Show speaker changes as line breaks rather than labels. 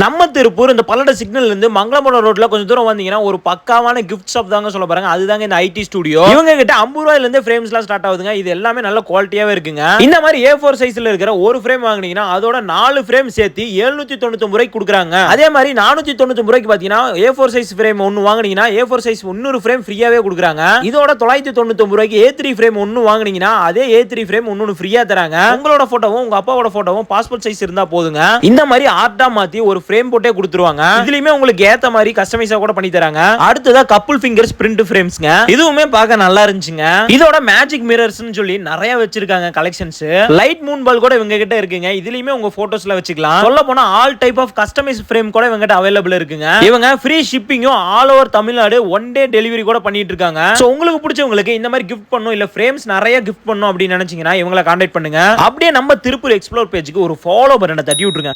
நம்ம திருப்பூர் இந்த பல்லட சிக்னல் இருந்து மங்களபுரம் ரோட்ல கொஞ்சம் தூரம் வந்தீங்கன்னா ஒரு பக்காவான கிஃப்ட் ஷாப் தாங்க சொல்ல பாருங்க. அதுதாங்க இந்த ஐடி ஸ்டுடியோ. இவங்க கிட்ட 50 ரூபாயில இருந்து ஃப்ரேம்ஸ் எல்லாம் ஸ்டார்ட் ஆகுதுங்க. இது எல்லாமே நல்ல குவாலிட்டியாவே இருக்குங்க. இந்த மாதிரி A4 சைஸ்ல இருக்கிற ஒரு ஃப்ரேம் வாங்குனீங்கன்னா அதோட 4 ஃப்ரேம் சேர்த்து 799 ரூபாய்க்கு கொடுக்குறாங்க. அதே மாதிரி 499 ரூபாய்க்கு பாத்தீங்கன்னா A4 சைஸ் ஃப்ரேம் ஒன்னு வாங்குனீங்கன்னா A4 சைஸ் இன்னொரு ஃப்ரேம் ஃப்ரீயாவே கொடுக்குறாங்க. இதோட 999 ரூபாய்க்கு A3 ஃப்ரேம் ஒன்னு வாங்குனீங்கன்னா அதே A3 ஃப்ரேம் இன்னொன்னு ஃப்ரீயா தராங்க. உங்களோட போட்டோவும் உங்க அப்பாவோட போட்டோவும் பாஸ்போர்ட் சைஸ் இருந்தா போதுங்க. இந்த மாதிரி ஆர்டா மாத்தி ஒரு ஃப்ரேம் போட்டே கொடுத்துருவாங்க. இதுலயுமே உங்களுக்கு ஏத்த மாதிரி கஸ்டமைஸா கூட பண்ணி தராங்க. அடுத்ததா கப்புள் ஃபிங்கர்ஸ் பிரிண்ட் ஃப்ரேம்ஸ்ங்க. இதுவுமே பார்க்க நல்லா இருந்துச்சுங்க. இதோட மேஜிக் மிரர்ஸ்னு சொல்லி நிறைய வச்சிருக்காங்க கலெக்ஷன்ஸ். லைட் மூன் பால் கூட இவங்க கிட்ட இருக்குங்க. இதுலயுமே உங்க போட்டோஸ்ல வச்சுக்கலாம். சொல்ல போனா all type of customise frame கூட இவங்க கிட்ட அவைலபிள் இருக்குங்க. இவங்க ஃப்ரீ ஷிப்பிங்கும் all over Tamil Nadu 1 day delivery கூட பண்ணிட்டு இருக்காங்க. சோ உங்களுக்கு பிடிச்சவங்களுக்கு இந்த மாதிரி கிஃப்ட் பண்ணனும் இல்ல ஃப்ரேம்ஸ் நிறைய கிஃப்ட் பண்ணனும் அப்படி நினைச்சீங்கன்னா இவங்களை கான்டாக்ட் பண்ணுங்க. அப்படியே நம்ம திருப்பூர் எக்ஸ்ப்ளோர் பேஜ்க்கு ஒரு ஃபாலோ பட்டனை தட்டி விட்டுருங்க.